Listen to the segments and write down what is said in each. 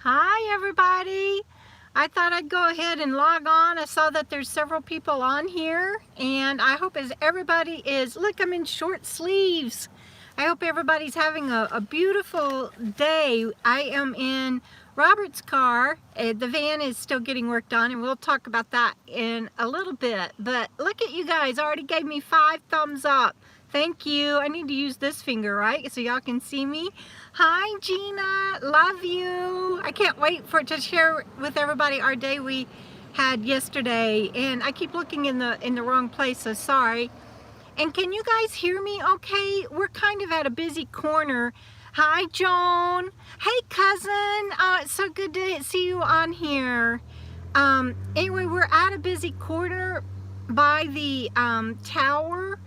Hi everybody. I thought I'd go ahead and log on. I saw that there's several people on here, and I hope as everybody is, look, I'm in short sleeves. I hope everybody's having a beautiful day. I am in Robert's car. The van is still getting worked on, and we'll talk about that in a little bit. But look at you guys, already gave me 5 thumbs up. Thank you. I need to use this finger, right? So y'all can see me. Hi, Gina. Love you. I can't wait to share with everybody our day we had yesterday. And I keep looking in the wrong place, so sorry. And can you guys hear me okay? We're kind of at a busy corner. Hi, Joan. Hey, cousin. It's so good to see you on here. Anyway, we're at a busy corner by the tower.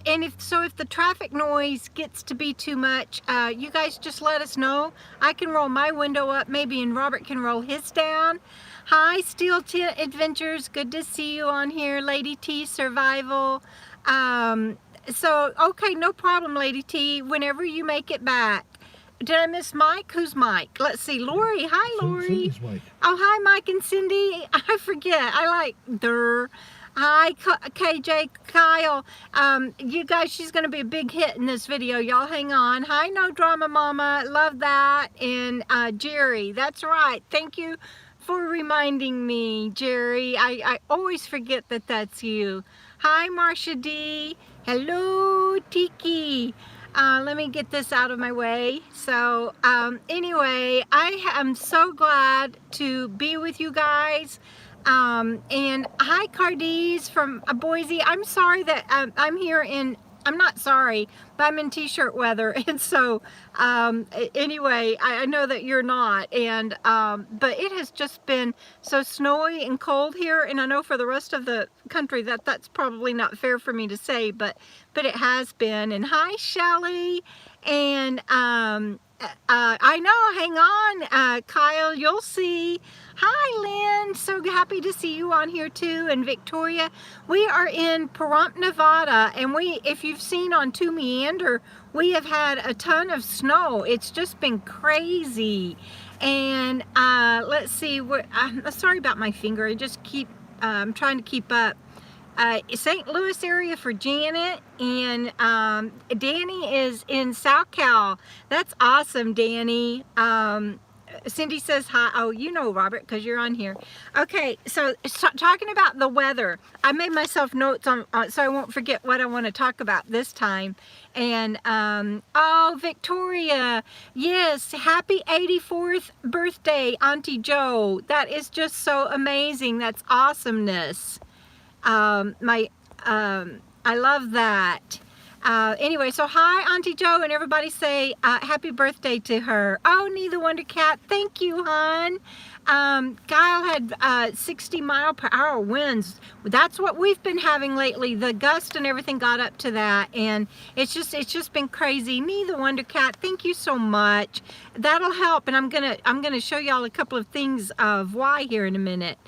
And if the traffic noise gets to be too much, you guys just let us know. I can roll my window up maybe, and Robert can roll his down. Hi, Steel Tent Adventures. Good to see you on here. Lady T Survival. Okay, no problem, Lady T. Whenever you make it back. Did I miss Mike? Who's Mike? Let's see. Lori. Hi, Lori. Oh, hi, Mike and Cindy. I forget. I like der. Hi, KJ, Kyle. You guys, she's going to be a big hit in this video. Y'all hang on. Hi, No Drama Mama. Love that. And Jerry. That's right. Thank you for reminding me, Jerry. I always forget that that's you. Hi, Marsha D. Hello, Tiki. Let me get this out of my way. So, anyway, I am so glad to be with you guys. And hi, Cardies from Boise. I'm sorry that I'm here in, I'm not sorry, but I'm in t-shirt weather. And so, anyway, I know that you're not. And, but it has just been so snowy and cold here. And I know for the rest of the country that's probably not fair for me to say, but it has been. And hi, Shelly. And, I know, hang on, Kyle, you'll see. Hi, Lynn, so happy to see you on here too. And Victoria, we are in Pahrump, Nevada, and if you've seen on twomeander, we have had a ton of snow. It's just been crazy. And let's see, I'm sorry about my finger. I just I'm trying to keep up. St. Louis area for Janet, and Danny is in South Cal. That's awesome, Danny. Cindy says hi. Oh, you know Robert because you're on here. Okay, so talking about the weather, I made myself notes on so I won't forget what I want to talk about this time. And oh, Victoria, yes, happy 84th birthday, Auntie Joe. That is just so amazing. That's awesomeness. I love that. Anyway, so hi, Auntie Joe, and everybody say happy birthday to her. Oh, Neither Wonder Cat, thank you, hon. Kyle had 60 mile per hour winds. That's what we've been having lately. The gust and everything got up to that, and it's just been crazy. Neither Wonder Cat, thank you so much. That'll help, and I'm gonna show y'all a couple of things of why here in a minute.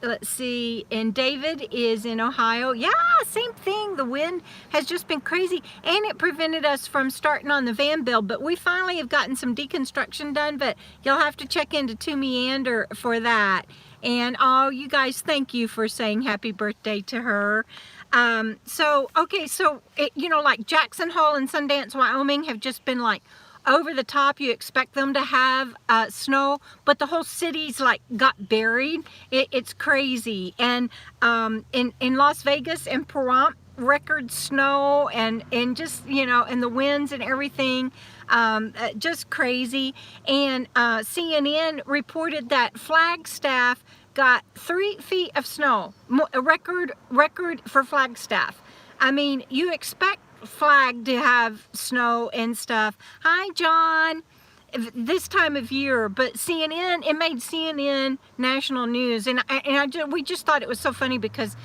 Let's see, and David is in Ohio. Yeah, same thing. The wind has just been crazy, and it prevented us from starting on the van build, but we finally have gotten some deconstruction done, but you'll have to check into twomeander for that. And oh, you guys, thank you for saying happy birthday to her. Okay, so, you know, like Jackson Hole and Sundance, Wyoming have just been like over the top. You expect them to have snow, but the whole city's like got buried. It's crazy. And in Las Vegas and Pahrump, record snow and just, you know, and the winds and everything, just crazy. And CNN reported that Flagstaff got 3 feet of snow, a record for Flagstaff. I mean, you expect Flag to have snow and stuff. Hi, John. This time of year, but CNN, it made CNN national news, and we just thought it was so funny because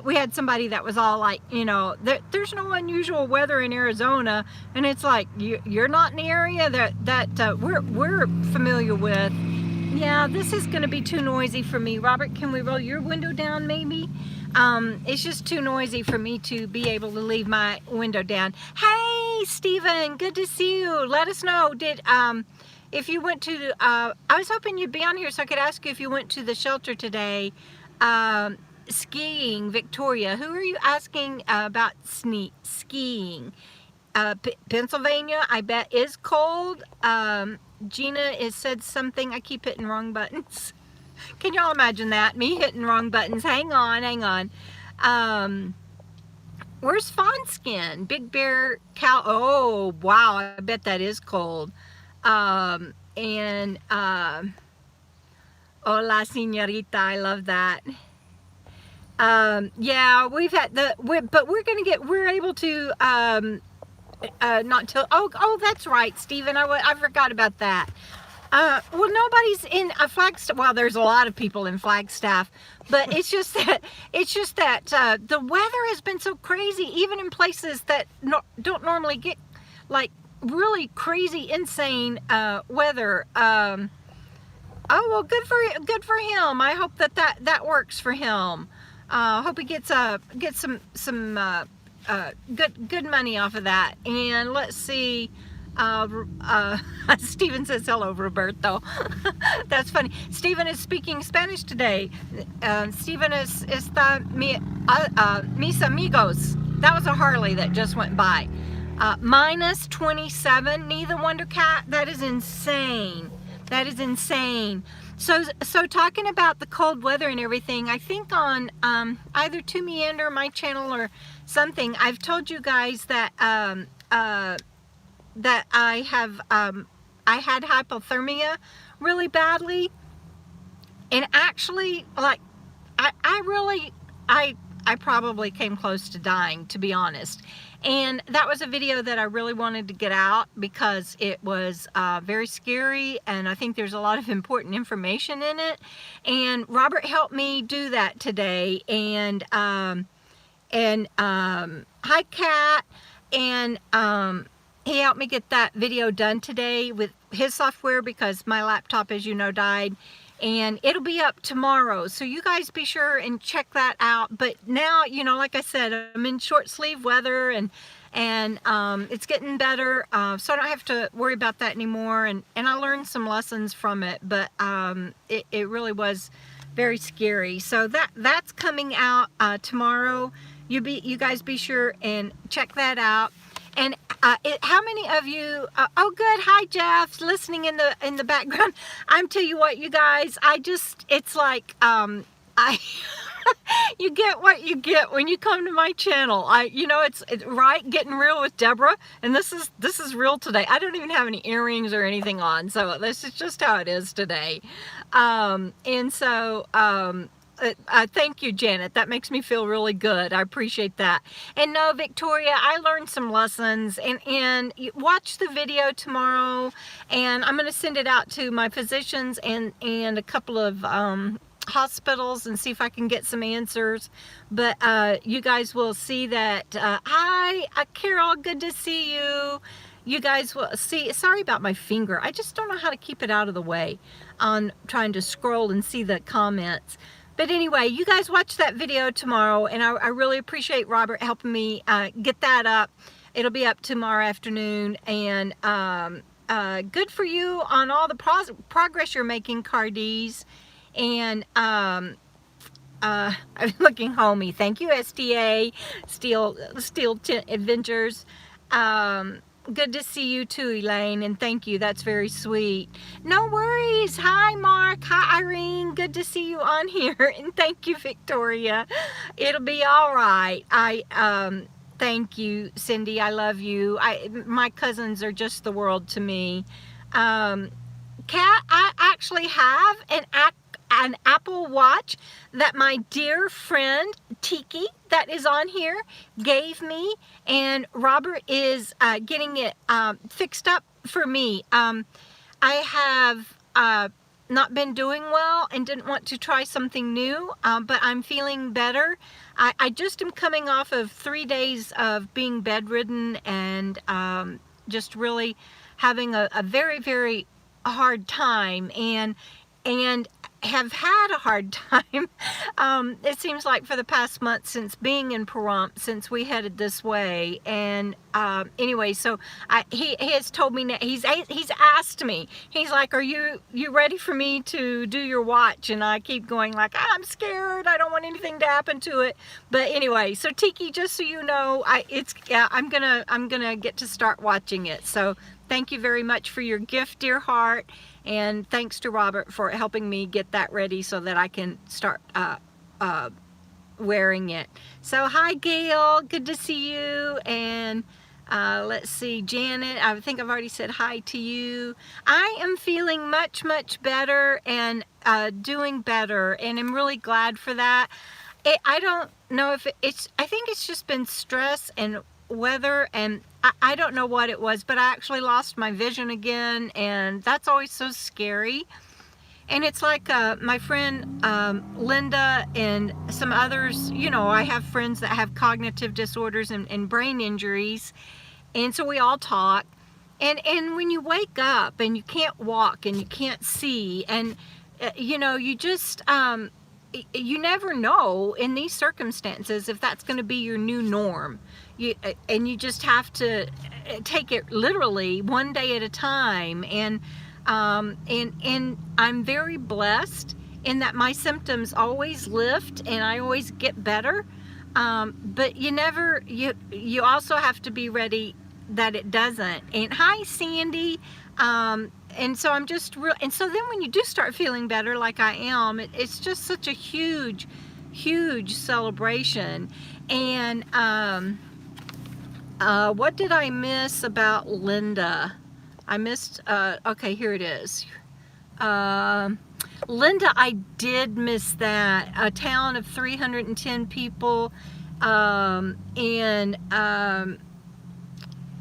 we had somebody that was all like, you know, there's no unusual weather in Arizona, and it's like you're not in the area that we're familiar with. Yeah, this is going to be too noisy for me. Robert, can we roll your window down maybe? It's just too noisy for me to be able to leave my window down. Hey, Stephen, good to see you. Let us know. if you went to, I was hoping you'd be on here so I could ask you if you went to the shelter today, skiing, Victoria. Who are you asking about skiing? Pennsylvania, I bet, is cold. Gina has said something. I keep hitting wrong buttons. Can y'all imagine that? Me hitting wrong buttons. Hang on, hang on. Where's Fawnskin? Big Bear Cow. Oh, wow. I bet that is cold. Hola, señorita. I love that. Yeah, we've had but we're able to, not till, oh, that's right, Stephen. I forgot about that. Well, nobody's in a Flagstaff. Well, there's a lot of people in Flagstaff, but it's just that the weather has been so crazy, even in places that don't normally get like really crazy, insane weather. Oh well, good for him. I hope that works for him. Hope he gets some good money off of that. And let's see. Stephen says hello, Roberto. That's funny. Stephen is speaking Spanish today. Stephen está mis amigos. That was a Harley that just went by. Minus 27. Neither Wonder Cat. That is insane. That is insane. So talking about the cold weather and everything, I think on either twomeander, my channel, or something, I've told you guys that that I had hypothermia really badly, and actually, like, I probably came close to dying, to be honest. And that was a video that I really wanted to get out because it was very scary, and I think there's a lot of important information in it. And Robert helped me do that today. And hi, Kat. And he helped me get that video done today with his software because my laptop, as you know, died. And it'll be up tomorrow, so you guys be sure and check that out. But now, you know, like I said, I'm in short sleeve weather, and it's getting better, so I don't have to worry about that anymore. And I learned some lessons from it, but it really was very scary. So that's coming out tomorrow. You guys be sure and check that out. And how many of you, oh good, hi Jeff, listening in the background. I'm tell you what, you guys, it's like, you get what you get when you come to my channel. You know, it's right, getting real with Debra, and this is real today. I don't even have any earrings or anything on, so this is just how it is today. And so, thank you, Janet. That makes me feel really good. I appreciate that. And no, Victoria, I learned some lessons, and watch the video tomorrow, and I'm going to send it out to my physicians and a couple of hospitals and see if I can get some answers. But you guys will see that. Hi, Carol, good to see you. You guys will see. Sorry about my finger. I just don't know how to keep it out of the way on trying to scroll and see the comments. But anyway, you guys watch that video tomorrow, and I really appreciate Robert helping me get that up. It'll be up tomorrow afternoon, and good for you on all the progress you're making, Cardies. And I'm looking homey. Thank you, SDA, Steel Adventures. Good to see you too, Elaine, and thank you. That's very sweet. No worries. Hi, Mark. Hi, Irene. Good to see you on here, and thank you, Victoria. It'll be all right. Thank you, Cindy. I love you. My cousins are just the world to me. Kat, I actually have an Apple Watch that my dear friend Tiki, that is on here, gave me, and Robert is getting it fixed up for me. I have not been doing well and didn't want to try something new, but I'm feeling better. I just am coming off of 3 days of being bedridden and just really having a very, very hard time, and have had a hard time. It seems like for the past month since being in Pahrump, since we headed this way. And anyway, so he has told me that he's asked me, he's like, are you ready for me to do your watch? And I keep going like, I'm scared, I don't want anything to happen to it. But anyway, so Tiki, just so you know, I'm gonna get to start watching it. So thank you very much for your gift, dear heart. And thanks to Robert for helping me get that ready so that I can start wearing it. So hi Gail, good to see you. And let's see, Janet, I think I've already said hi to you. I am feeling much, much better and doing better, and I'm really glad for that. I don't know if I think it's just been stress and weather, and I don't know what it was, but I actually lost my vision again, and that's always so scary. And it's like my friend Linda and some others, you know, I have friends that have cognitive disorders and brain injuries, and so we all talk. And when you wake up and you can't walk and you can't see, and you know, you just you never know in these circumstances if that's going to be your new norm. And you just have to take it literally one day at a time. And I'm very blessed in that my symptoms always lift and I always get better. But you also have to be ready that it doesn't. And hi Sandy. And so I'm just and so then when you do start feeling better like I am, it's just such a huge celebration. And what did I miss about Linda? I missed, okay, here it is. Linda, I did miss that. A town of 310 people. And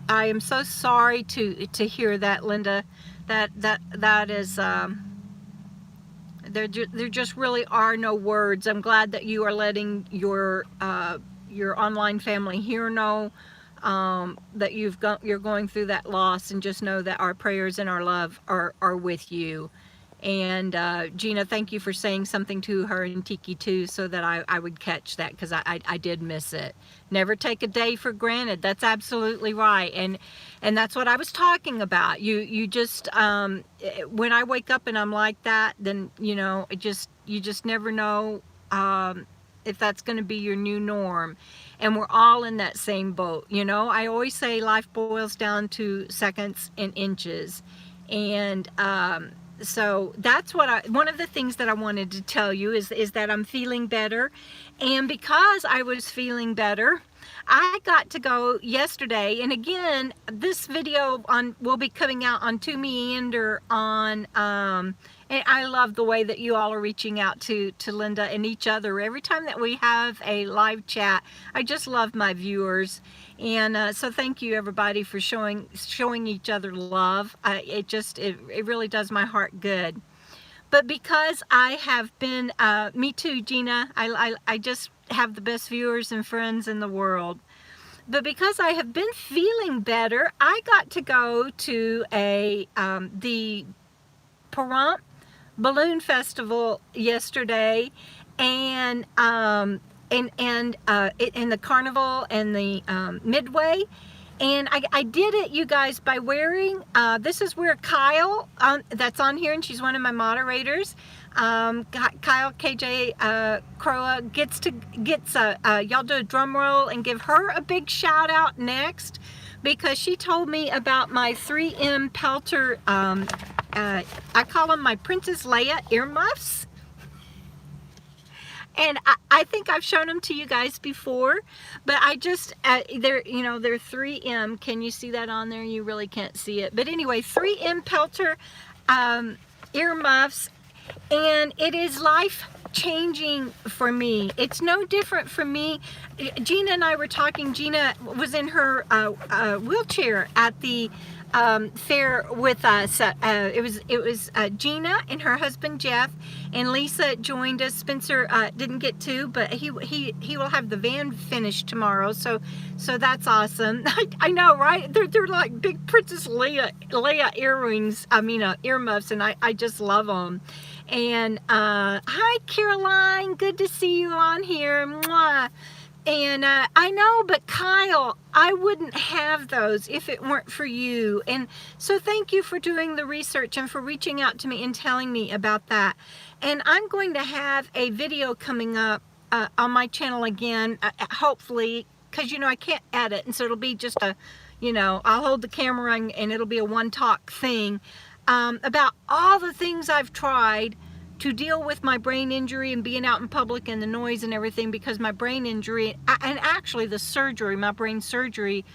I am so sorry to hear that, Linda. That is, there just really are no words. I'm glad that you are letting your online family here know that you're going through that loss, and just know that our prayers and our love are with you. And Gina, thank you for saying something to her and Tiki too, so that I would catch that, because I did miss it. Never take a day for granted. That's absolutely right. And that's what I was talking about. You just when I wake up and I'm like that, then you know, you just never know if that's going to be your new norm. And we're all in that same boat. You know, I always say life boils down to seconds and inches. And so that's what one of the things that I wanted to tell you is that I'm feeling better. And because I was feeling better, I got to go yesterday, and again, this video will be coming out on twomeander on, and I love the way that you all are reaching out to Linda and each other. Every time that we have a live chat, I just love my viewers. And so thank you everybody for showing each other love. It really does my heart good. But because I have been, me too, Gina, I just have the best viewers and friends in the world. But because I have been feeling better, I got to go to the Pahrump Balloon Festival yesterday, and the carnival and the Midway. And I did it, you guys, by wearing, this is where Kyle, that's on here, and she's one of my moderators, Kyle KJ Croa gets y'all do a drum roll and give her a big shout out next, because she told me about my 3M Pelter, I call them my Princess Leah earmuffs. And I think I've shown them to you guys before, but I just, they're 3M. Can you see that on there? You really can't see it. But anyway, 3M Pelter earmuffs, and it is life-changing for me. It's no different for me. Gina and I were talking. Gina was in her wheelchair at the fair with us. It was Gina and her husband Jeff, and Lisa joined us. Spencer didn't get to, but he will have the van finished tomorrow. So that's awesome. I know, right? They're like big Princess Leah earrings. I mean earmuffs, and I just love them. And hi Caroline, good to see you on here. Mwah. And I know, but Kyle, I wouldn't have those if it weren't for you. And so thank you for doing the research and for reaching out to me and telling me about that. And I'm going to have a video coming up on my channel again, hopefully, because, you know, I can't edit. And so it'll be just a, you know, I'll hold the camera and it'll be a one-talk thing about all the things I've tried to deal with my brain injury and being out in public and the noise and everything, because my brain injury, and actually the surgery, my brain surgery,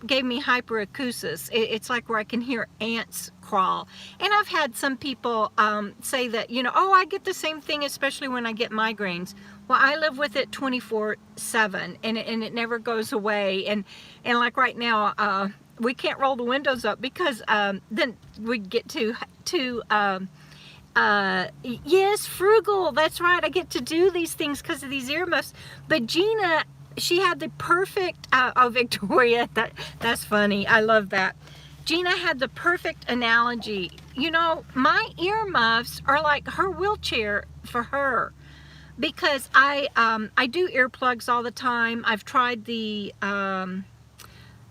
gave me hyperacusis. It's like where I can hear ants crawl. And I've had some people say that, you know, oh, I get the same thing, especially when I get migraines. Well, I live with it 24/7, and it never goes away. And like right now, we can't roll the windows up because then we get to yes, frugal, that's right, I get to do these things because of these earmuffs. But Gina, she had the perfect oh, Victoria, that's funny, I love that. Gina had the perfect analogy. You know, my earmuffs are like her wheelchair for her, because I do earplugs all the time. I've tried the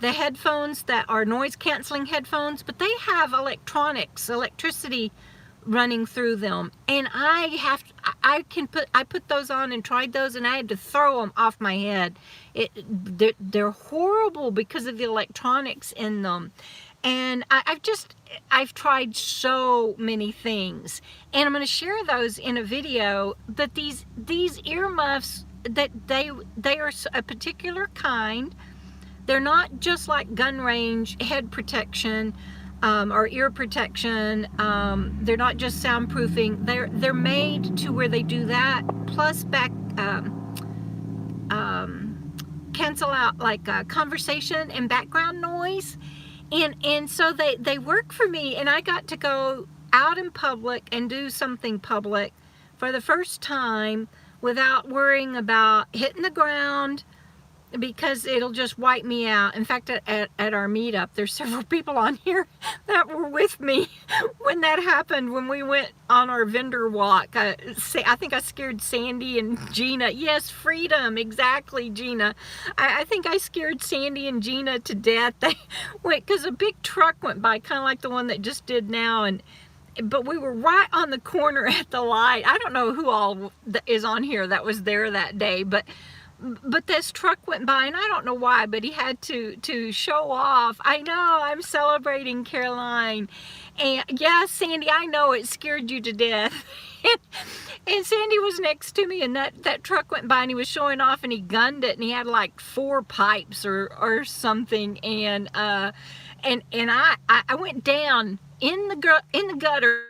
headphones that are noise canceling headphones, but they have electricity running through them, and I put those on and tried those, and I had to throw them off my head. They're horrible because of the electronics in them. And I've tried so many things, and I'm going to share those in a video. But these earmuffs, that they are a particular kind. They're not just like gun range head protection or ear protection. They're not just soundproofing. They're made to where they do that, plus cancel out like conversation and background noise, and so they work for me. And I got to go out in public and do something public for the first time without worrying about hitting the ground, because it'll just wipe me out. In fact, at our meetup, there's several people on here that were with me when that happened, when we went on our vendor walk. I think I scared Sandy and Gina. Yes, freedom, exactly, Gina. I think I scared Sandy and Gina to death. They went, because a big truck went by, kind of like the one that just did now, but we were right on the corner at the light. I don't know who all is on here that was there that day, but this truck went by, and I don't know why, but he had to show off. I know, I'm celebrating, Caroline. And yeah, Sandy, I know it scared you to death. And Sandy was next to me, and that truck went by, and he was showing off, and he gunned it, and he had like 4 pipes or something. And I went down in the gutter,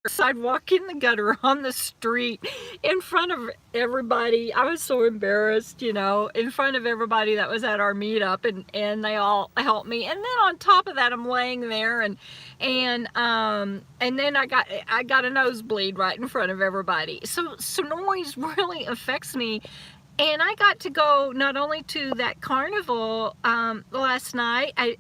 sidewalk, in the gutter, on the street, in front of everybody. I was so embarrassed, you know, in front of everybody that was at our meetup, and they all helped me. And then on top of that, I'm laying there, and then I got a nosebleed right in front of everybody. So noise really affects me. And I got to go not only to that carnival last night. I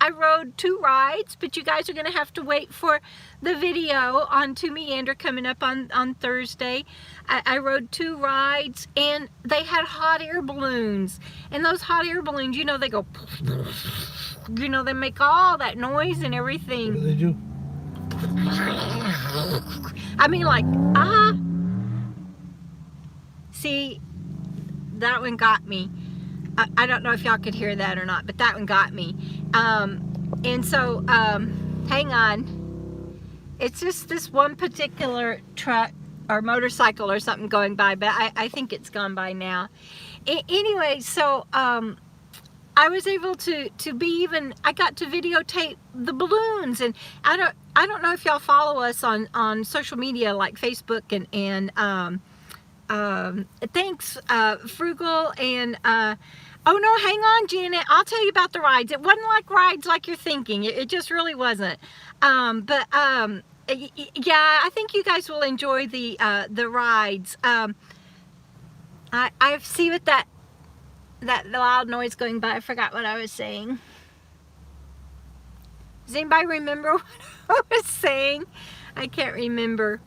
rode 2 rides, but you guys are going to have to wait for the video on twomeander coming up on Thursday. I rode 2 rides, and they had hot air balloons. And those hot air balloons, you know, they go, you know, they make all that noise and everything. What do they do? I mean, like, see, that one got me. I don't know if y'all could hear that or not, but that one got me. And so, hang on. It's just this one particular truck or motorcycle or something going by, but I think it's gone by now. Anyway, so I was able to I got to videotape the balloons, and I don't know if y'all follow us on social media like Facebook and thanks, Frugal, and Oh no, hang on, Janet. I'll tell you about the rides. It wasn't like rides like you're thinking. It just really wasn't. Yeah, I think you guys will enjoy the rides. I see what that loud noise going by. I forgot what I was saying. Does anybody remember what I was saying? I can't remember.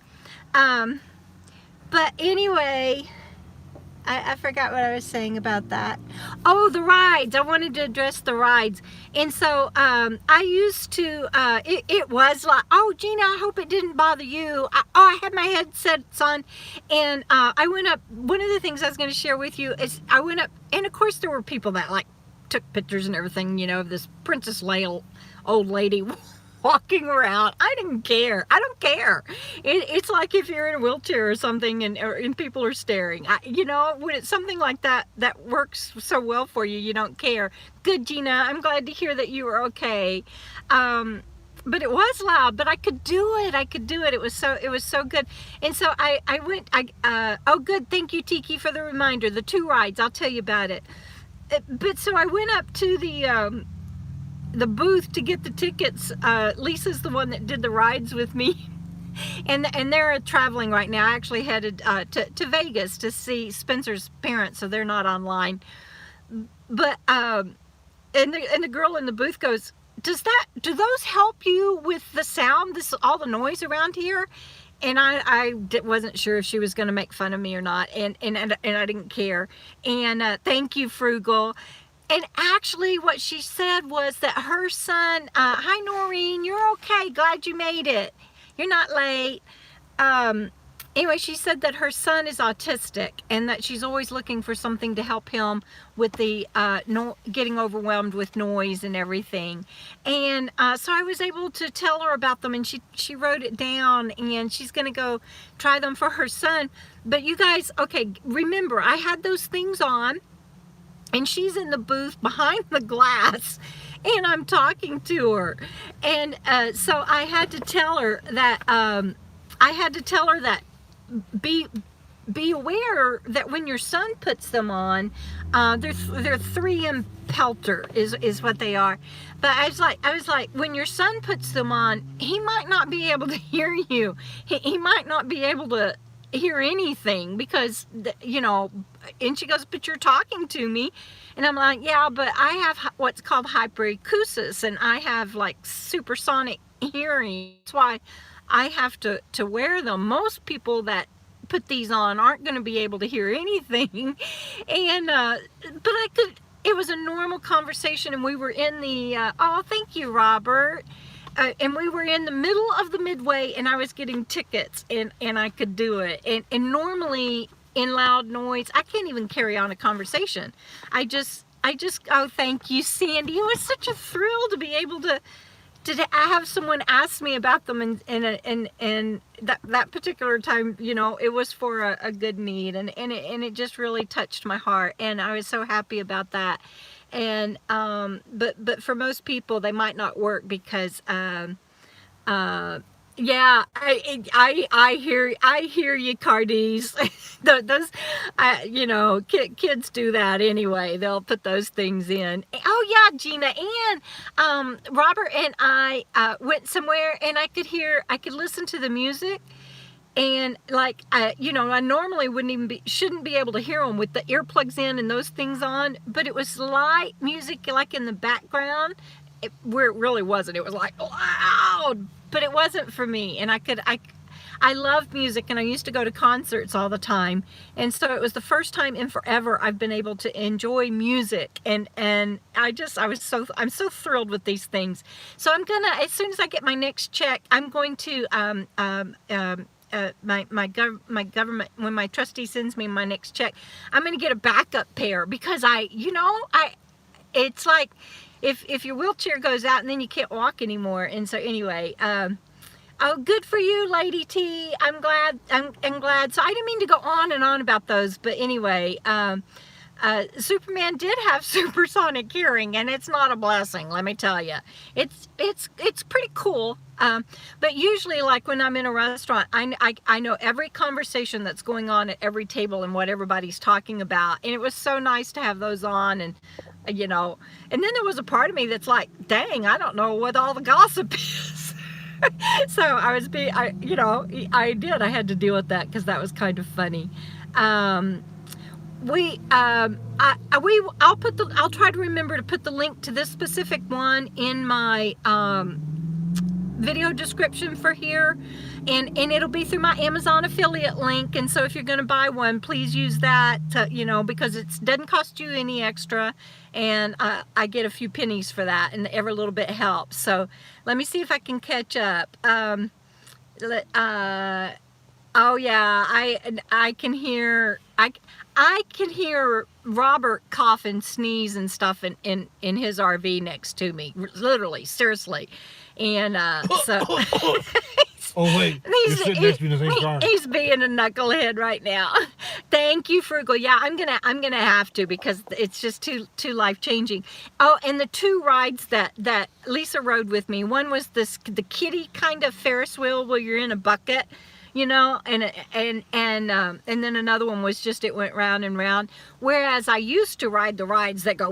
But anyway, I forgot what I was saying about that. Oh, the rides. I wanted to address the rides. And so I used to, it was like, oh, Gina, I hope it didn't bother you. I had my headsets on, and I went up. One of the things I was going to share with you is I went up, and of course there were people that like took pictures and everything, you know, of this Princess Leah old lady walking around. I didn't care. I don't care. It's like if you're in a wheelchair or something and people are staring. You know, when it's something like that that works so well for you, you don't care. Good, Gina. I'm glad to hear that you were okay. But it was loud, but I could do it. I could do it. It was so good. And so I went, oh good, thank you, Tiki, for the reminder. The 2 rides, I'll tell you about it. But so I went up to the booth to get the tickets. Lisa's the one that did the rides with me, and they're traveling right now. I actually headed to Vegas to see Spencer's parents, so they're not online. But and the girl in the booth goes, do those help you with the sound, all the noise around here? And I wasn't sure if she was going to make fun of me or not, and I didn't care. And thank you, Frugal. And actually what she said was that her son, hi Noreen, you're okay, glad you made it. You're not late. Anyway, she said that her son is autistic and that she's always looking for something to help him with the getting overwhelmed with noise and everything. And so I was able to tell her about them, and she wrote it down, and she's going to go try them for her son. But you guys, okay, remember, I had those things on, and she's in the booth behind the glass, and I'm talking to her. And so I had to tell her that, be aware that when your son puts them on, they're 3M Pelter is what they are. But I was like, when your son puts them on, he might not be able to hear you. He might not be able to hear anything because, you know. And she goes, but you're talking to me. And I'm like, yeah, but I have what's called Hyperacusis, and I have like supersonic hearing. That's why I have to wear them. Most people that put these on aren't going to be able to hear anything. And but it was a normal conversation, and we were in the oh, thank you, Robert. And we were in the middle of the midway, and I was getting tickets, and I could do it. And normally in loud noise, I can't even carry on a conversation. I just oh, thank you, Sandy. It was such a thrill to be able to have someone ask me about them, and that particular time, you know, it was for a good need, and it just really touched my heart, and I was so happy about that. And but for most people, they might not work because yeah, I hear you, Cardies. Those, you know, kids do that anyway. They'll put those things in. Oh yeah, Gina, and Robert and I went somewhere, and I could listen to the music, and like you know, I normally shouldn't be able to hear them with the earplugs in and those things on, but it was light music like in the background. Where it really wasn't. It was like loud, but it wasn't for me. And I love music, and I used to go to concerts all the time. And so it was the first time in forever I've been able to enjoy music. And I'm so thrilled with these things. So I'm gonna, as soon as I get my next check, I'm going to my government, when my trustee sends me my next check, I'm gonna get a backup pair, because it's like, if your wheelchair goes out and then you can't walk anymore. And so anyway, oh, good for you, Lady T. I'm glad. So I didn't mean to go on and on about those, but anyway, Superman did have supersonic hearing, and it's not a blessing, let me tell you. It's pretty cool. But usually, like when I'm in a restaurant, I know every conversation that's going on at every table and what everybody's talking about. And it was so nice to have those on, and you know. And then there was a part of me that's like, dang, I don't know what all the gossip is. So I had to deal with that because that was kind of funny. I'll try to remember to put the link to this specific one in my video description for here, and it'll be through my Amazon affiliate link. And so if you're going to buy one, please use that to, because it doesn't cost you any extra, and I get a few pennies for that, and every little bit helps. So let me see if I can catch up. Oh yeah, I can hear I can hear Robert cough and sneeze and stuff in his RV next to me, literally, seriously. And so oh wait, you're sitting next to me in the same car. He's being a knucklehead right now. Thank you, Frugal. Yeah, I'm gonna have to, because it's just too life changing. Oh, and the two rides that Lisa rode with me. One was the kiddie kind of Ferris wheel where you're in a bucket, and then another one was just, it went round and round. Whereas I used to ride the rides that go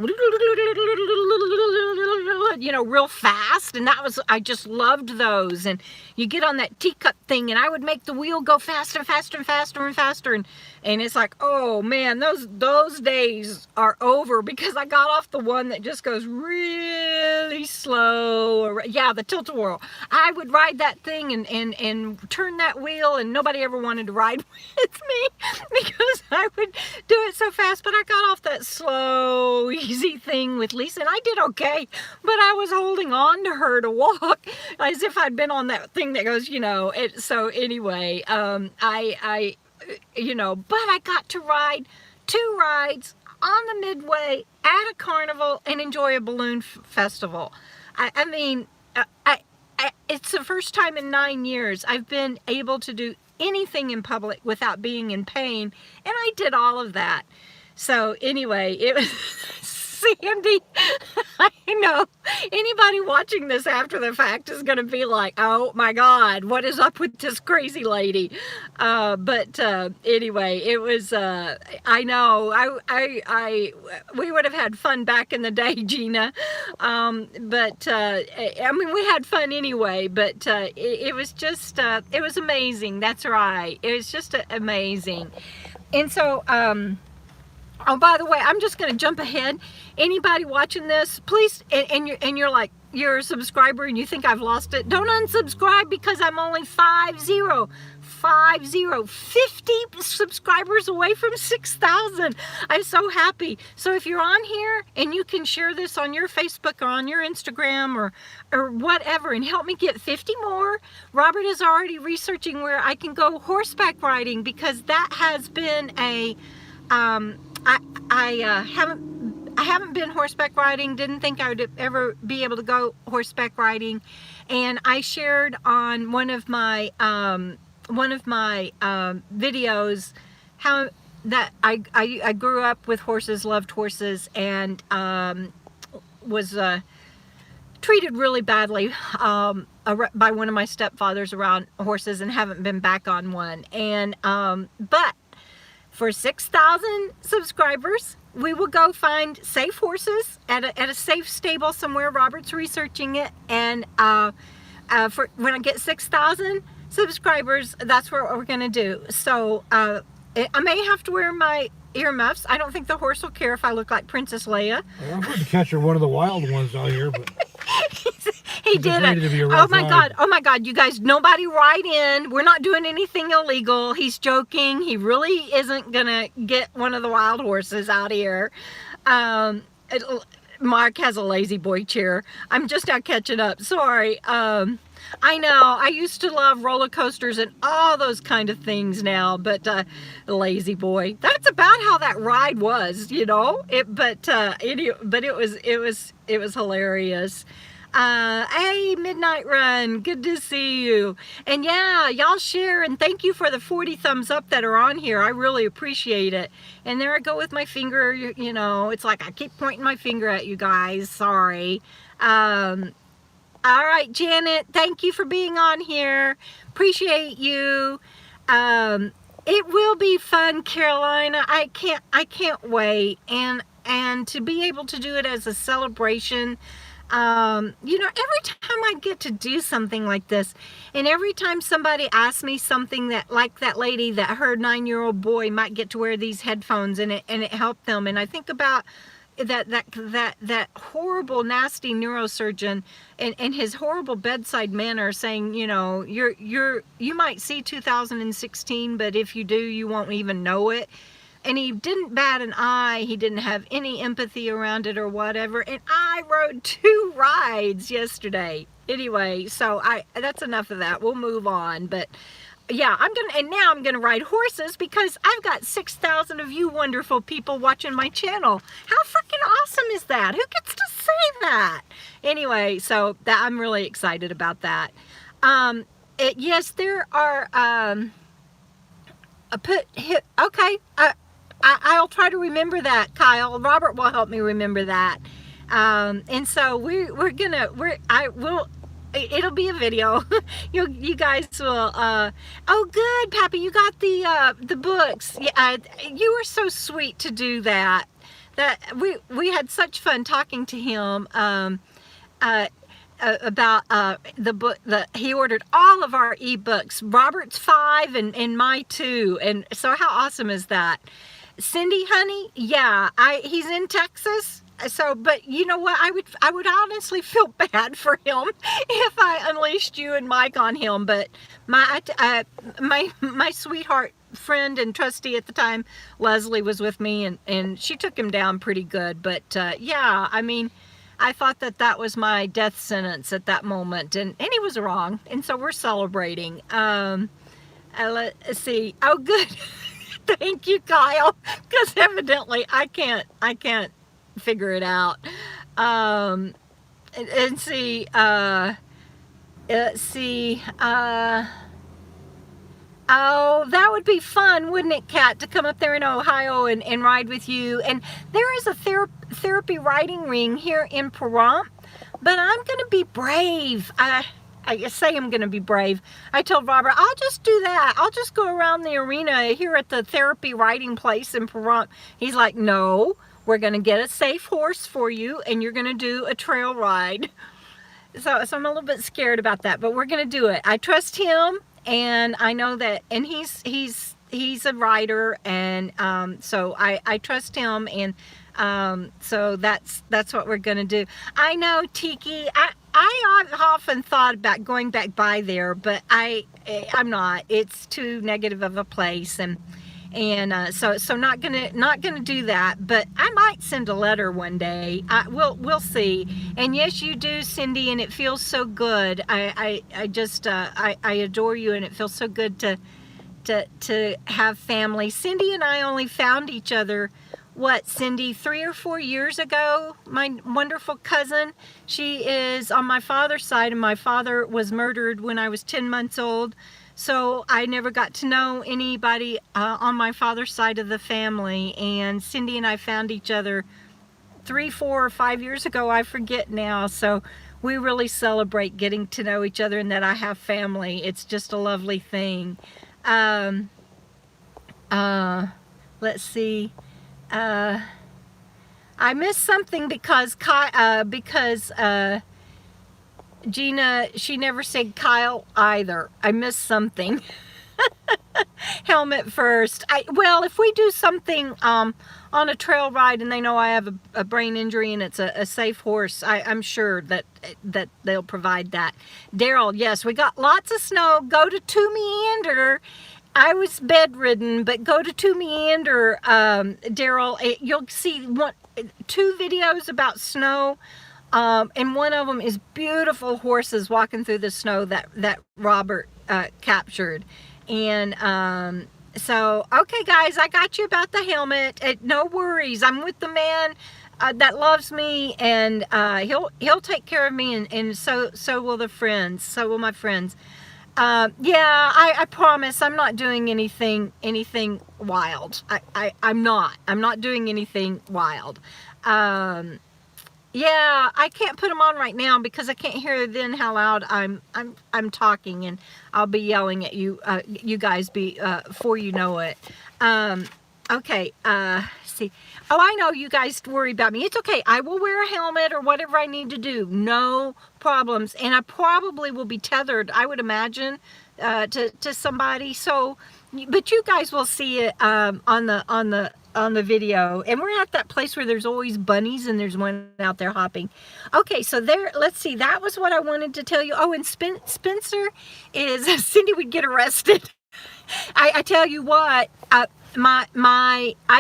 real fast, and I just loved those. And you get on that teacup thing, and I would make the wheel go faster and faster and faster and faster, and it's like, oh man, those days are over, because I got off the one that just goes really slow. Yeah, the tilt-a-whirl. I would ride that thing and turn that wheel, and nobody ever wanted to ride with me because I would do it so fast. But I got off that slow, easy thing with Lisa, and I did okay, but I was holding on to her to walk as if I'd been on that thing that goes, so anyway, but I got to ride 2 rides on the Midway at a carnival and enjoy a balloon festival. It's the first time in 9 years I've been able to do anything in public without being in pain, and I did all of that. So anyway, it was Sandy. I know anybody watching this after the fact is going to be like, oh my God, what is up with this crazy lady? But anyway, it was, I know, we would have had fun back in the day, Gina. But we had fun anyway, but it was just, it was amazing. That's right. It was just amazing. And so, oh, by the way, I'm just going to jump ahead. Anybody watching this, please, and you're like, you're a subscriber and you think I've lost it, don't unsubscribe, because I'm only 50 subscribers away from 6,000. I'm so happy. So if you're on here and you can share this on your Facebook or on your Instagram or whatever, and help me get 50 more. Robert is already researching where I can go horseback riding, because that has been a I haven't been horseback riding, didn't think I would ever be able to go horseback riding, and I shared on one of my videos how that I grew up with horses, loved horses, and was treated really badly by one of my stepfathers around horses, and haven't been back on one. And but for 6,000 subscribers, we will go find safe horses at a safe stable somewhere. Robert's researching it, and for when I get 6,000 subscribers, that's what we're gonna do. So I may have to wear my earmuffs. I don't think the horse will care if I look like Princess Leia. Well, I'm going to catch her one of the wild ones out here, but he did it. Oh my God! Oh my God! You guys, nobody write in. We're not doing anything illegal. He's joking. He really isn't gonna get one of the wild horses out here. Mark has a lazy boy chair. I'm just now catching up. Sorry. I know, I used to love roller coasters and all those kind of things now, but lazy boy. That's about how that ride was, But it was hilarious. Hey, Midnight Run, good to see you. And yeah, y'all share, and thank you for the 40 thumbs up that are on here. I really appreciate it. And there I go with my finger, you know, it's like I keep pointing my finger at you guys, sorry. All right, Janet, thank you for being on here. Appreciate you. It will be fun, Carolina. I can't wait. And to be able to do it as a celebration. You know, every time I get to do something like this, and every time somebody asks me something that, like that lady that her 9-year-old boy might get to wear these headphones and it helped them, and I think about that horrible, nasty neurosurgeon and his horrible bedside manner, saying, you know, you might see 2016, but if you do, you won't even know it. And he didn't bat an eye. He didn't have any empathy around it or whatever. And I rode 2 rides yesterday. Anyway, so that's enough of that. We'll move on. But yeah, now I'm gonna ride horses because I've got 6,000 of you wonderful people watching my channel. How freaking awesome is that? Who gets to say that? Anyway, so I'm really excited about that. Yes, there are. Okay. I'll try to remember that, Kyle. Robert will help me remember that. And so it'll be a video. you guys will, oh good, Pappy, you got the books. Yeah, you were so sweet to do that. We had such fun talking to him, about the book he ordered all of our ebooks, Robert's 5 and my 2, and so how awesome is that? Cindy, honey, yeah, he's in Texas, so, but you know what, I would honestly feel bad for him if I unleashed you and Mike on him, but my sweetheart friend and trustee at the time, Leslie, was with me, and she took him down pretty good. But yeah, I mean, I thought that was my death sentence at that moment, and he was wrong, and so we're celebrating. Let's see. Oh, good. Thank you, Kyle, because evidently I can't figure it out. And see. Let's see. Oh, that would be fun, wouldn't it, Kat, to come up there in Ohio and ride with you. And there is a therapy riding ring here in Pahrump, but I'm going to be brave. I say I'm going to be brave. I told Robert, I'll just do that. I'll just go around the arena here at the therapy riding place in Pahrump. He's like, no, we're going to get a safe horse for you, and you're going to do a trail ride. So I'm a little bit scared about that, but we're going to do it. I trust him. And I know that, and he's a writer, and so I trust him, and so that's what we're gonna do. I know, Tiki. I often thought about going back by there, but I'm not. It's too negative of a place, and so not gonna do that. But I might send a letter one day. We'll see. And yes, you do, Cindy, and it feels so good. I adore you, and it feels so good to have family. Cindy and I only found each other, what, Cindy, 3 or 4 years ago. My wonderful cousin, she is on my father's side, and my father was murdered when I was 10 months old. So I never got to know anybody on my father's side of the family, and Cindy and I found each other 3, 4, or 5 years ago, I forget now. So we really celebrate getting to know each other and that I have family. It's just a lovely thing. Let's see. I missed something because Gina, she never said Kyle either. I missed something. Helmet first. Well, if we do something on a trail ride and they know I have a brain injury and it's a safe horse, I'm sure that they'll provide that. Daryl, yes, we got lots of snow. Go to Two-Meander. I was bedridden, but go to Two-Meander, Daryl. You'll see 2 videos about snow. And one of them is beautiful horses walking through the snow that Robert captured. And so, okay guys, I got you about the helmet. No worries, I'm with the man that loves me, and he'll take care of me, and so will the friends. So will my friends. Yeah, I promise I'm not doing anything wild. I'm not doing anything wild. Yeah, I can't put them on right now because I can't hear then how loud I'm talking, and I'll be yelling at you you guys before you know it. Okay, see. Oh, I know you guys worry about me. It's okay. I will wear a helmet or whatever I need to do. No problems. And I probably will be tethered, I would imagine, to somebody. So, but you guys will see it on the video. And we're at that place where there's always bunnies, and there's one out there hopping. Okay, so there, let's see. That was what I wanted to tell you. Oh, and Spencer is, Cindy would get arrested. I tell you what, I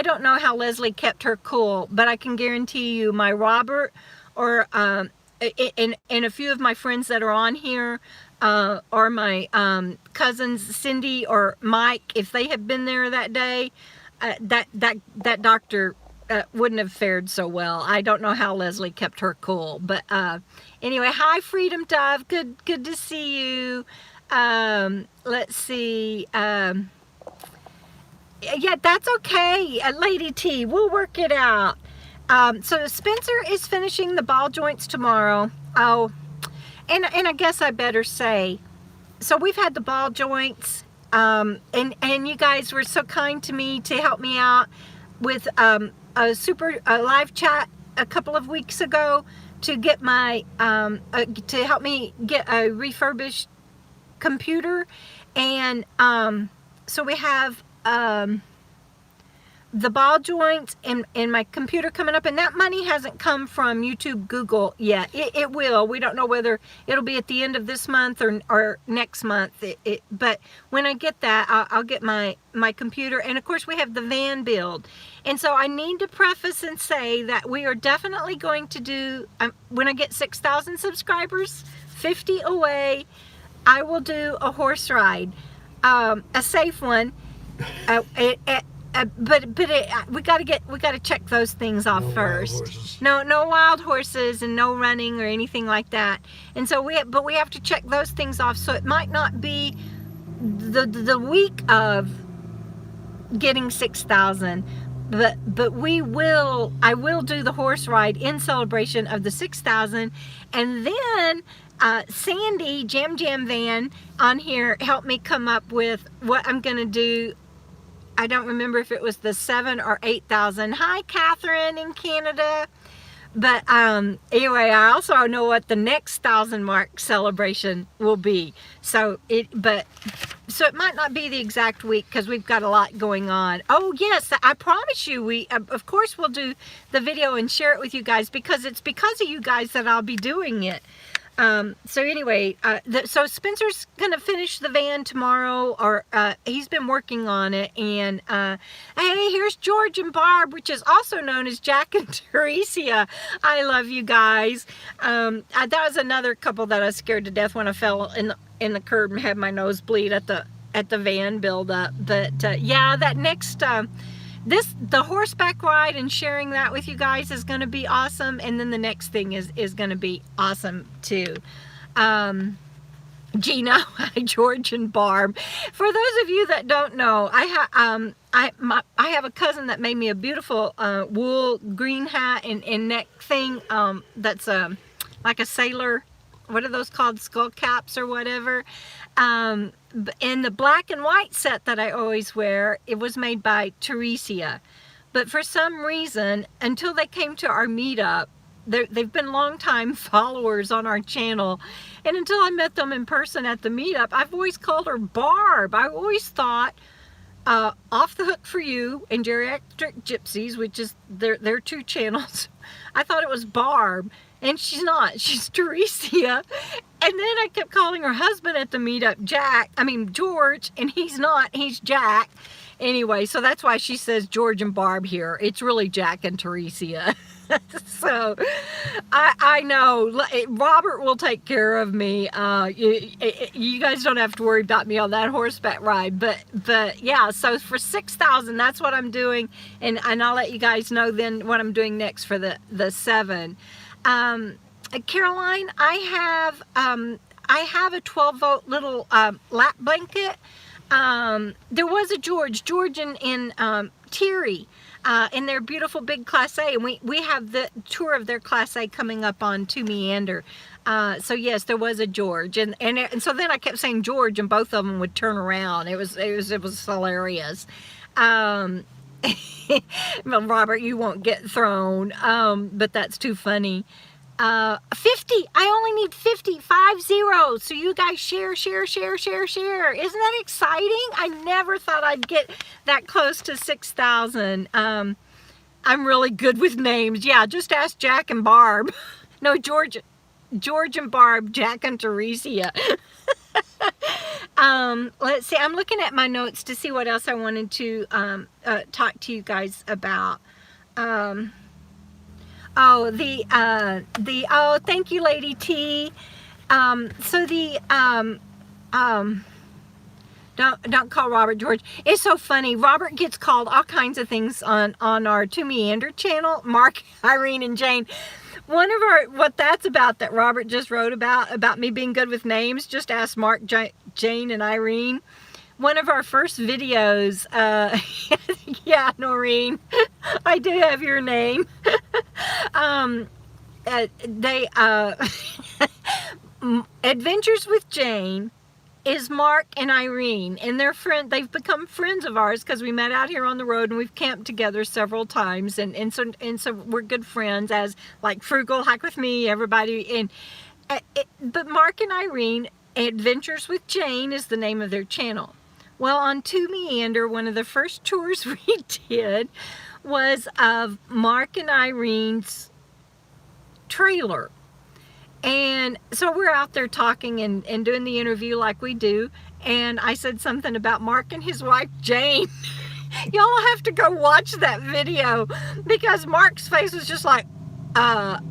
don't know how Leslie kept her cool, but I can guarantee you my Robert or and a few of my friends that are on here, or my cousins Cindy or Mike, if they had been there that day, that doctor wouldn't have fared so well. I don't know how Leslie kept her cool, but anyway, hi Freedom Dove, good to see you. Let's see. Yeah, that's okay, Lady T. We'll work it out. So Spencer is finishing the ball joints tomorrow. Oh, and I guess I better say, so we've had the ball joints, and you guys were so kind to me to help me out with a live chat a couple of weeks ago to get my to help me get a refurbished computer, and so we have the ball joints and my computer coming up, and that money hasn't come from YouTube Google yet. It will. We don't know whether it'll be at the end of this month or next month, but when I get that, I'll get my computer. And of course we have the van build, and so I need to preface and say that we are definitely going to do, when I get 6,000 subscribers, 50 away, I will do a horse ride, a safe one. But we got to check those things off first. No wild horses and no running or anything like that. And so we have to check those things off. So it might not be the week of getting 6,000, but I will do the horse ride in celebration of the 6,000, and then Sandy Jam Van on here helped me come up with what I'm gonna do. I don't remember if it was the 7,000 or 8,000. Hi, Catherine in Canada. But anyway, I also know what the next 1,000 mark celebration will be. So it might not be the exact week because we've got a lot going on. Oh yes, I promise you, we of course we'll do the video and share it with you guys, because it's because of you guys that I'll be doing it. So anyway, so Spencer's gonna finish the van tomorrow, or he's been working on it. And hey, here's George and Barb, which is also known as Jack and Teresia. I love you guys. That was another couple that I was scared to death when I fell in the curb and had my nose bleed at the van build up. But yeah, that next the horseback ride and sharing that with you guys is going to be awesome. And then the next thing is going to be awesome too. Gina, George and Barb. For those of you that don't know, I have a cousin that made me a beautiful wool green hat and neck thing that's like a sailor. What are those called? Skull caps or whatever. In the black and white set that I always wear, it was made by Teresia. But for some reason, until they came to our meetup, they've been longtime followers on our channel. And until I met them in person at the meetup, I've always called her Barb. I always thought Off the Hook for You and Geriatric Gypsies, which is their two channels, I thought it was Barb. And she's not. She's Teresia. And then I kept calling her husband at the meetup George, and he's not. He's Jack. Anyway, so that's why she says George and Barb here. It's really Jack and Teresia. So I know Robert will take care of me. You guys don't have to worry about me on that horseback ride, but yeah, so for 6,000, that's what I'm doing, and I'll let you guys know then what I'm doing next for the 7. Caroline, I have a 12-volt little lap blanket. There was a George and Terry in their beautiful big Class A, and we have the tour of their Class A coming up on twomeander. So yes, there was a George, and so then I kept saying George, and both of them would turn around. It was hilarious. Well, Robert, you won't get thrown, but that's too funny. 50. I only need 50 zeros. So you guys share. Isn't that exciting? I never thought I'd get that close to 6,000. I'm really good with names. Yeah, just ask Jack and Barb. No, George and Barb, Jack and Teresia. Let's see. I'm looking at my notes to see what else I wanted to talk to you guys about. Oh, thank you, Lady T. So don't call Robert George. It's so funny. Robert gets called all kinds of things on our twomeander channel. Mark, Irene, and Jane. One of what that's about that Robert just wrote about me being good with names. Just ask Mark, Jane, and Irene. One of our first videos, yeah, Noreen, I do have your name. Adventures with Jane is Mark and Irene, and they've become friends of ours because we met out here on the road and we've camped together several times, and so we're good friends, as like Frugal, Hike with Me, everybody. And but Mark and Irene, Adventures with Jane is the name of their channel. Well, on twomeander, one of the first tours we did was of Mark and Irene's trailer. And so we're out there talking and doing the interview like we do. And I said something about Mark and his wife, Jane. Y'all have to go watch that video, because Mark's face was just like, and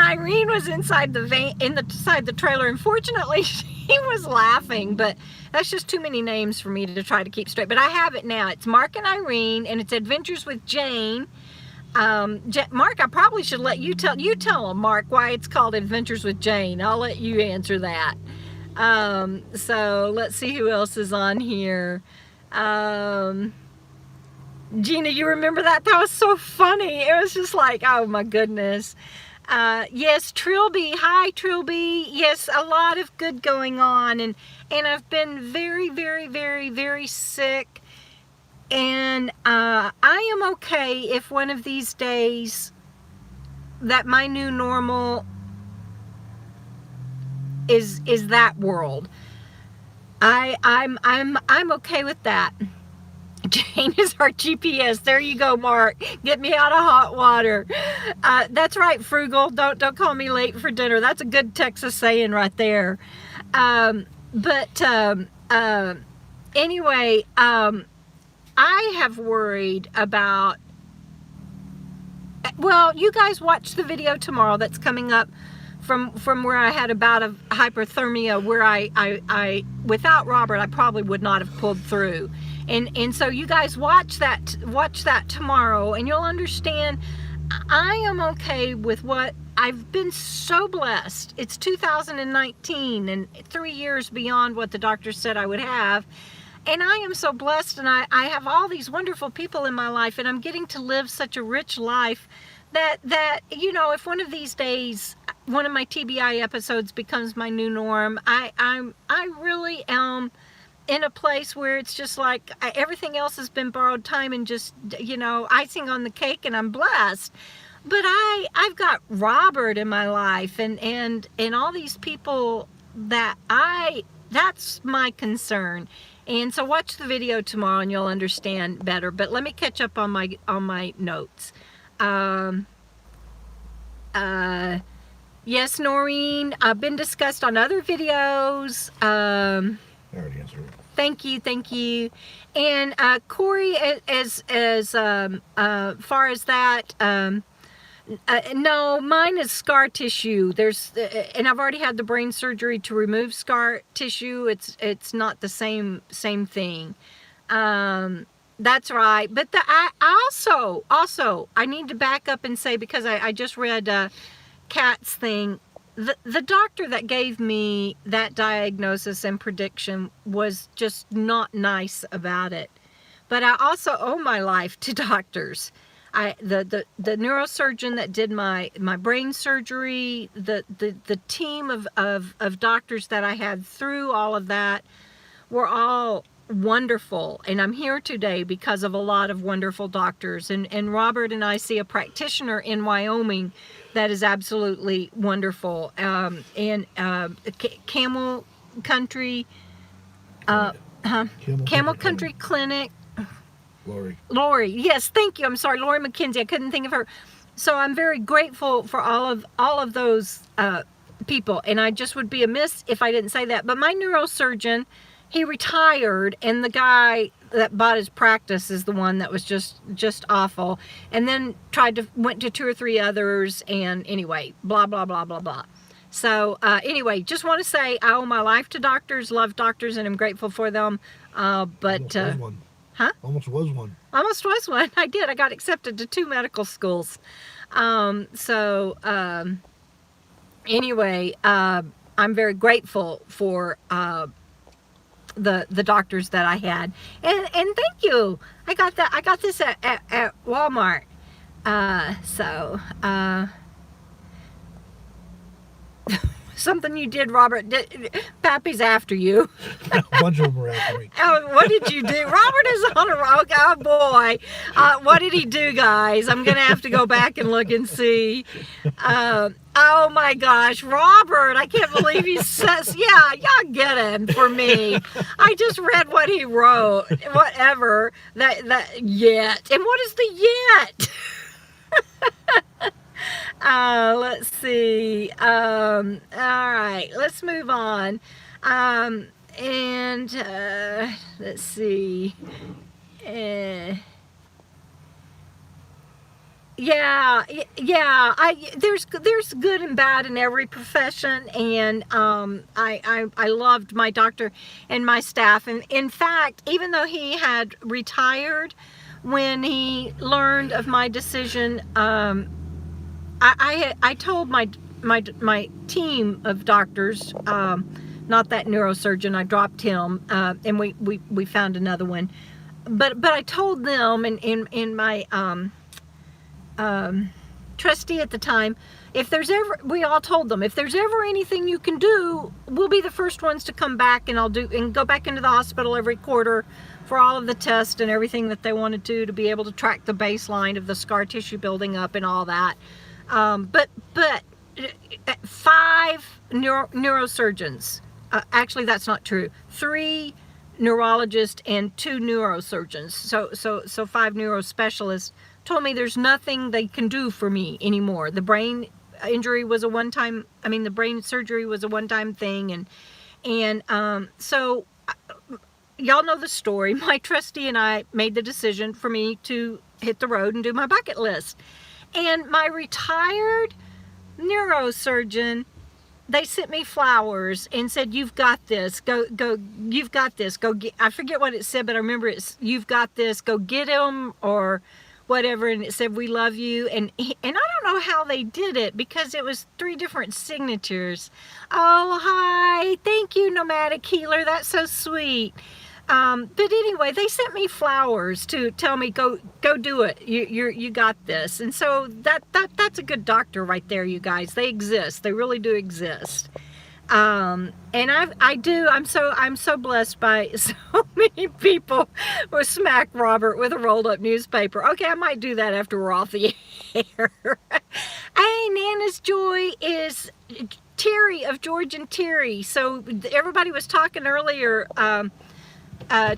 Irene was inside the van, inside the trailer. Unfortunately, he was laughing, but that's just too many names for me to try to keep straight. But I have it now. It's Mark and Irene, and it's Adventures with Jane. Mark, I probably should let you tell them, Mark, why it's called Adventures with Jane. I'll let you answer that. So let's see who else is on here. Gina, you remember that? That was so funny. It was just like, oh my goodness. Yes, Trilby. Hi, Trilby. Yes, a lot of good going on. And I've been very, very, very, very sick. And I am okay if one of these days that my new normal is that world. I'm okay with that. Jane is our GPS. There you go, Mark. Get me out of hot water. That's right, Frugal. Don't call me late for dinner. That's a good Texas saying right there. Anyway, I have worried about, well, you guys watch the video tomorrow that's coming up from where I had a bout of hyperthermia, where I without Robert, I probably would not have pulled through. And so you guys watch that tomorrow, and you'll understand I am okay with what I've been so blessed. It's 2019 and 3 years beyond what the doctor said I would have. And I am so blessed, and I have all these wonderful people in my life, and I'm getting to live such a rich life that you know, if one of these days one of my TBI episodes becomes my new norm, I really am in a place where it's just like everything else has been borrowed time and just, you know, icing on the cake, and I'm blessed. But I've got Robert in my life, and all these people that's my concern. And so watch the video tomorrow and you'll understand better. But let me catch up on my notes. Yes, Noreen, been discussed on other videos. I already answered it. Thank you, thank you. And Corey, as far as that, no, mine is scar tissue. And I've already had the brain surgery to remove scar tissue. It's not the same thing. That's right. But I also I need to back up and say, because I just read Kat's thing. The doctor that gave me that diagnosis and prediction was just not nice about it. But I also owe my life to doctors. The neurosurgeon that did my brain surgery, the team of doctors that I had through all of that were all wonderful. And I'm here today because of a lot of wonderful doctors. And Robert and I see a practitioner in Wyoming that is absolutely wonderful. And Camel Country, Camel Country Clinic. Lori, yes, thank you. I'm sorry, Lori McKenzie. I couldn't think of her. So I'm very grateful for all of those people. And I just would be amiss if I didn't say that. But my neurosurgeon, he retired, and the guy that bought his practice is the one that was just awful. And then went to 2 or 3 others, and anyway, blah, blah, blah, blah, blah. So anyway, just want to say I owe my life to doctors, love doctors, and I'm grateful for them. But huh? Almost was one. Almost was one. I did. I got accepted to 2 medical schools. Anyway, I'm very grateful for the doctors that I had, and thank you. I got this at Walmart. Something you did, Robert. Pappy's after you. A bunch of them were after me. Oh, what did you do? Robert is on a rock. Oh, boy. What did he do, guys? I'm going to have to go back and look and see. Oh, my gosh. Robert, I can't believe he says, yeah, y'all get him for me. I just read what he wrote. Whatever. That yet. And what is the yet? Let's see. All right, let's move on. Let's see. There's good and bad in every profession, and I loved my doctor and my staff. And in fact, even though he had retired, when he learned of my decision, I told my team of doctors, not that neurosurgeon, I dropped him, and we found another one, but I told them, and in my trustee at the time, we all told them, if there's ever anything you can do, we'll be the first ones to come back, and go back into the hospital every quarter for all of the tests and everything that they want to do to be able to track the baseline of the scar tissue building up and all that. But 5 neurosurgeons, actually that's not true, 3 neurologists and 2 neurosurgeons, so 5 neurospecialists told me there's nothing they can do for me anymore. The brain injury was a one-time, the brain surgery was a one-time thing, and so y'all know the story. My trustee and I made the decision for me to hit the road and do my bucket list. And my retired neurosurgeon, they sent me flowers and said, "You've got this. Go, you've got this. Go get," I forget what it said, but I remember "You've got this. Go get him," or whatever. And it said, "We love you." And I don't know how they did it, because it was 3 different signatures. Oh, hi. Thank you, Nomadic Healer. That's so sweet. But anyway, they sent me flowers to tell me, go do it. You got this. And so that's a good doctor right there, you guys. They exist. They really do exist. And I'm so blessed by so many people who smack Robert with a rolled up newspaper. Okay, I might do that after we're off the air. Hey, Nana's Joy is Terry of George and Terry. So everybody was talking earlier,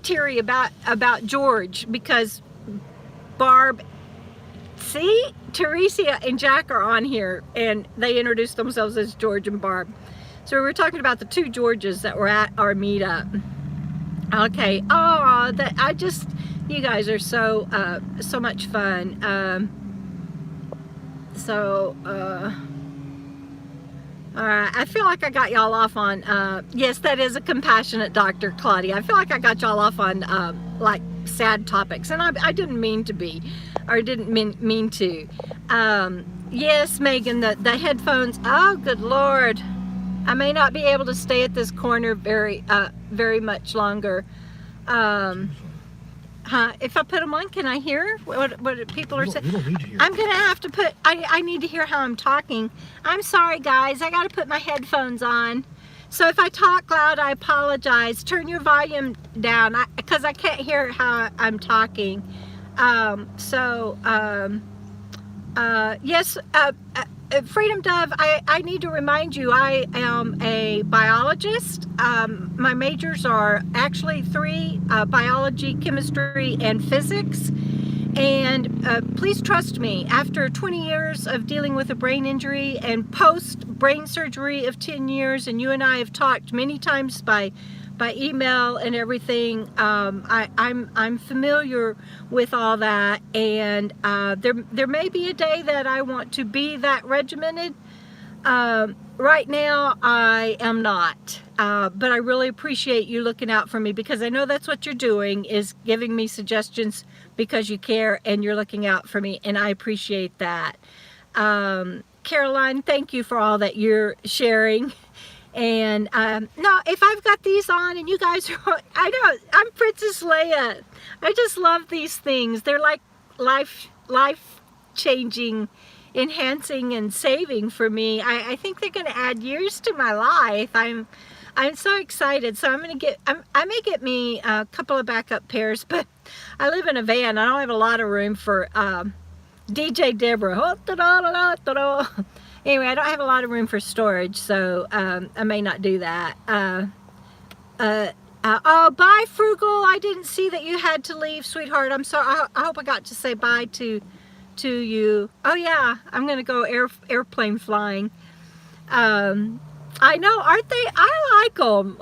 Terry, about George, because Barb, see, Teresa and Jack are on here, and they introduced themselves as George and Barb. So we were talking about the 2 Georges that were at our meetup. Okay. Oh, you guys are so much fun. All right, I feel like I got y'all off on, yes, that is a compassionate doctor, Claudia. I feel like I got y'all off on, like, sad topics, and I didn't mean to be, or didn't mean to. Yes, Megan, the headphones, oh, good Lord. I may not be able to stay at this corner very much longer. If I put them on, can I hear what people are saying? You don't need to hear. I'm gonna have to put. I need to hear how I'm talking. I'm sorry, guys. I got to put my headphones on. So if I talk loud, I apologize. Turn your volume down because I can't hear how I'm talking. Yes. Freedom Dove, I need to remind you, I am a biologist. My majors are actually 3, biology, chemistry, and physics. And please trust me, after 20 years of dealing with a brain injury and post-brain surgery of 10 years, and you and I have talked many times by email and everything, I'm familiar with all that, and there may be a day that I want to be that regimented. Right now I am not, but I really appreciate you looking out for me, because I know that's what you're doing, is giving me suggestions because you care and you're looking out for me, and I appreciate that. Caroline, thank you for all that you're sharing. And no, if I've got these on and you guys are, I know, I'm Princess Leah. I just love these things. They're like life-changing, enhancing, and saving for me. I think they're going to add years to my life. I'm so excited. So I may get me a couple of backup pairs, but I live in a van. I don't have a lot of room for DJ Debra. Anyway, I don't have a lot of room for storage, so I may not do that. Oh, bye, Frugal. I didn't see that you had to leave, sweetheart. I'm sorry. I hope I got to say bye to you. Oh, yeah. I'm going to go airplane flying. I know, aren't they? I like them.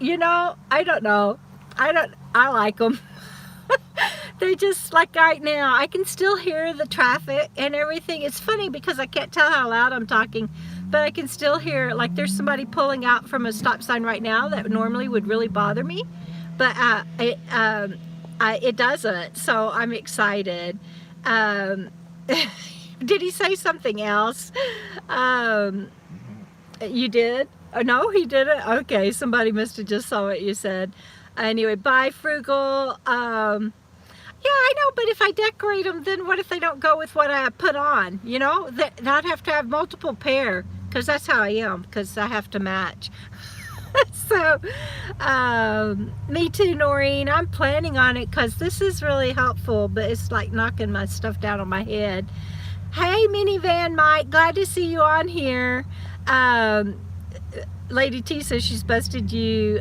You know, I don't know. I like them. They just, like right now, I can still hear the traffic and everything. It's funny because I can't tell how loud I'm talking, but I can still hear, like there's somebody pulling out from a stop sign right now that normally would really bother me, but it doesn't, so I'm excited. Did he say something else? You did? Oh, no, he didn't? Okay, somebody must have just saw what you said. Anyway, bye, Frugal. Yeah, I know, but if I decorate them, then what if they don't go with what I put on? You know, I'd have to have multiple pair, because that's how I am, because I have to match. So, me too, Noreen. I'm planning on it, because this is really helpful, but it's like knocking my stuff down on my head. Hey, Minivan Mike, glad to see you on here. Lady T says she's busted you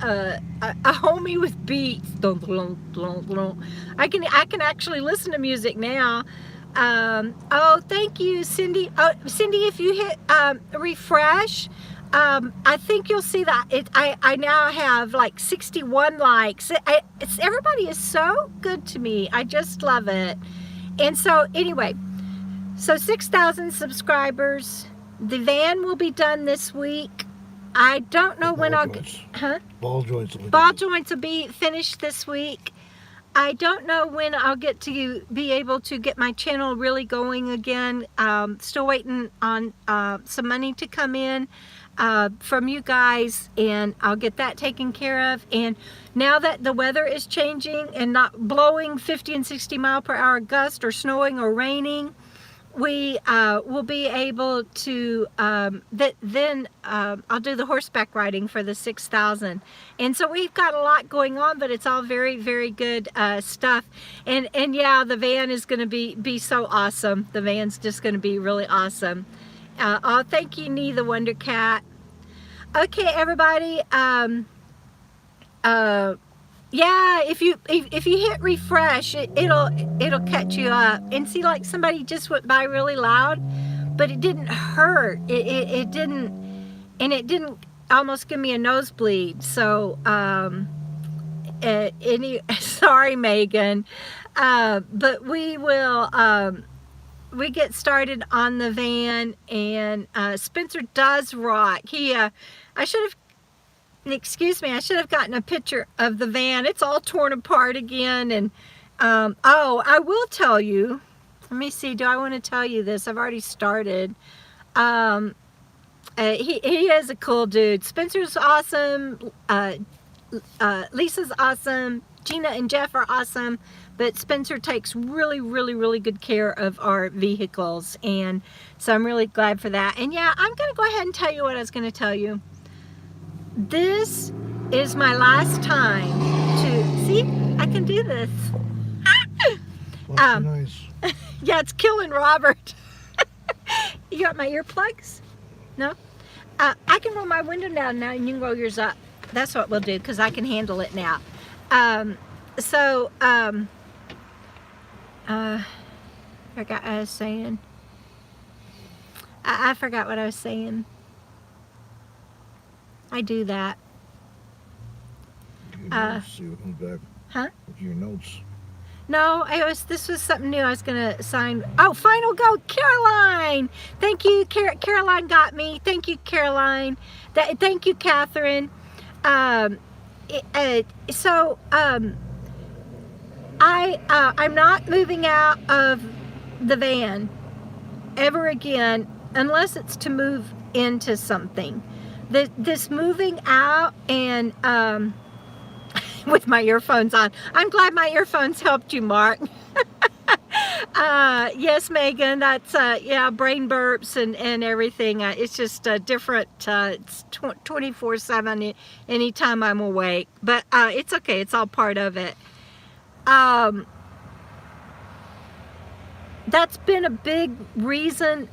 a homie with beats. I can actually listen to music now. Oh, thank you, Cindy. Oh, Cindy, if you hit refresh, I think you'll see that I now have like 61 likes. Everybody is so good to me. I just love it. And so anyway, so 6,000 subscribers. The van will be done this week. I don't know when I'll get, Ball joints will be finished this week. I don't know when I'll get to be able to get my channel really going again. Still waiting on some money to come in from you guys, and I'll get that taken care of. And now that the weather is changing and not blowing 50 and 60 mile per hour gusts or snowing or raining, we will be able to, then I'll do the horseback riding for the 6,000. And so we've got a lot going on, but it's all very, very good stuff. And yeah, the van is going to be so awesome. The van's just going to be really awesome. Oh, thank you, Nee the Wonder Cat. Okay, everybody. Yeah, if you hit refresh, it'll catch you up. And see, like somebody just went by really loud, but it didn't hurt. It didn't, and it didn't almost give me a nosebleed. So sorry, Megan, but we will. We get started on the van, and Spencer does rock. I should have. Excuse me, I should have gotten a picture of the van. It's all torn apart again. And oh, I will tell you. Let me see, do I want to tell you this? I've already started. He is a cool dude. Spencer's awesome. Lisa's awesome. Gina and Jeff are awesome. But Spencer takes really, really, really good care of our vehicles. And so I'm really glad for that. And yeah, I'm going to go ahead and tell you what I was going to tell you. This is my last time to, see, I can do this. Nice. Yeah, it's killing Robert. You got my earplugs? No? I can roll my window down now and you can roll yours up. That's what we'll do because I can handle it now. Forgot what I was saying. I forgot what I was saying. I do that. See what comes back. Huh? Look at your notes. No, this was something new I was gonna sign. Oh, final go, Caroline! Thank you, Caroline got me. Thank you, Caroline. Thank you, Catherine. I'm not moving out of the van ever again unless it's to move into something. This moving out and with my earphones on. I'm glad my earphones helped you, Mark. Yes, Megan, that's yeah, brain burps and everything. It's just different. It's 24/7 anytime I'm awake, but it's okay. It's all part of it. That's been a big reason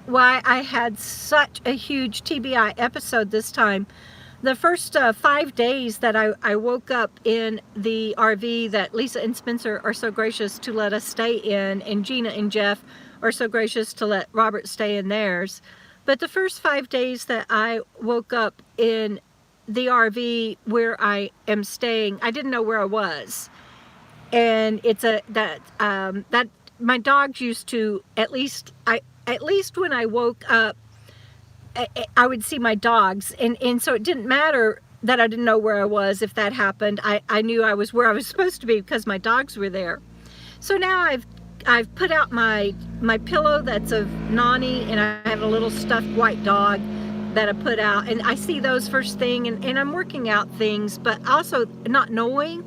why I had such a huge TBI episode this time. The first 5 days that I woke up in the RV that Lisa and Spencer are so gracious to let us stay in, and Gina and Jeff are so gracious to let Robert stay in theirs. But the first 5 days that I woke up in the RV where I am staying, I didn't know where I was. And it's that my dogs used to, at least when I woke up, I would see my dogs, and so it didn't matter that I didn't know where I was. If that happened, I knew I was where I was supposed to be because my dogs were there. So now I've put out my pillow that's of Nani, and I have a little stuffed white dog that I put out, and I see those first thing, and I'm working out things, but also not knowing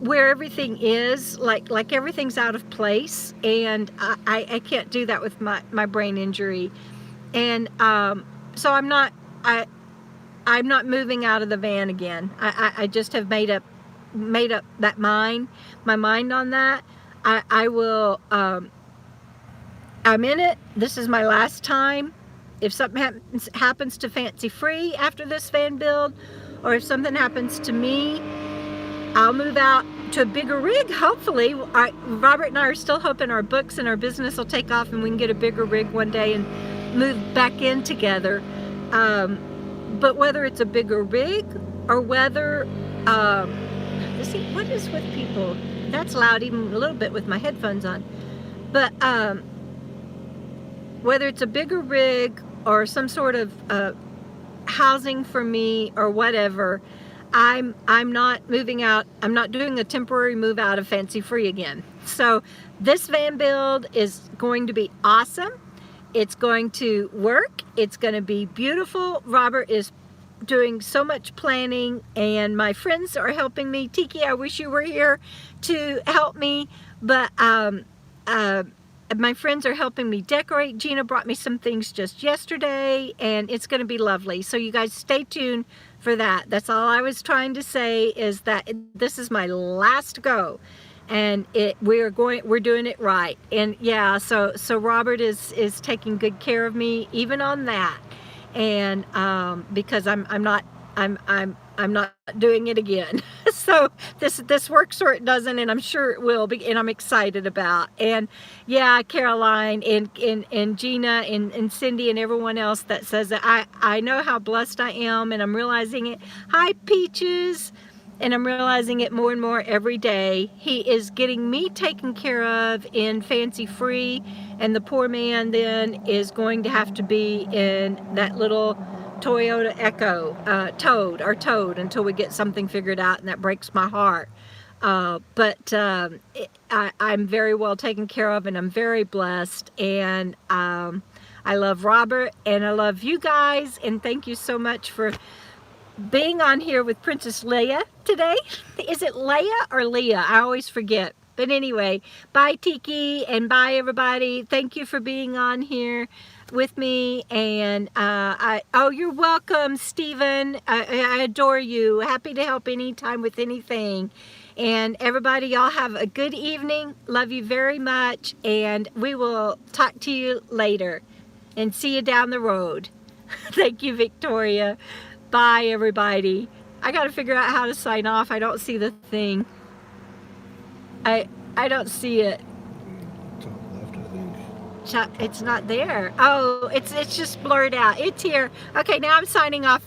where everything is, like everything's out of place, and I can't do that with my brain injury. And so I'm not moving out of the van again. I just have made up my mind on that. I will. I'm in it. This is my last time. If something happens to Fancy Free after this van build, or if something happens to me, I'll move out to a bigger rig, hopefully. Robert and I are still hoping our books and our business will take off and we can get a bigger rig one day and move back in together. But whether it's a bigger rig or whether, let's see, what is with people? That's loud even a little bit with my headphones on. But whether it's a bigger rig or some sort of housing for me or whatever, I'm not moving out. I'm not doing a temporary move out of Fancy Free again. So this van build is going to be awesome. It's going to work. It's going to be beautiful. Robert is doing so much planning, and my friends are helping me. Tiki, I wish you were here to help me, but my friends are helping me decorate. Gina brought me some things just yesterday, and it's going to be lovely. So you guys stay tuned for that. That's all I was trying to say, is that this is my last go, and we're doing it right. And yeah, so Robert is taking good care of me even on that, and because I'm not doing it again. So this works or it doesn't, and I'm sure it will be, and I'm excited about. And yeah, Caroline and Gina and Cindy and everyone else that says that I know how blessed I am, and I'm realizing it. Hi, Peaches. And I'm realizing it more and more every day. He is getting me taken care of in Fancy Free, and the poor man then is going to have to be in that little Toyota Echo, Toad, until we get something figured out, and that breaks my heart. I'm very well taken care of, and I'm very blessed, and I love Robert, and I love you guys, and thank you so much for being on here with Princess Leah today. Is it Leah or Leah? I always forget. But anyway, bye Tiki, and bye everybody. Thank you for being on here with me. And oh, you're welcome, Stephen. I adore you. Happy to help anytime with anything. And everybody, y'all have a good evening. Love you very much. And we will talk to you later. And see you down the road. Thank you, Victoria. Bye, everybody. I gotta figure out how to sign off. I don't see the thing. I don't see it. Top left, I think. It's not there. Oh, it's just blurred out. It's here. Okay, now I'm signing off for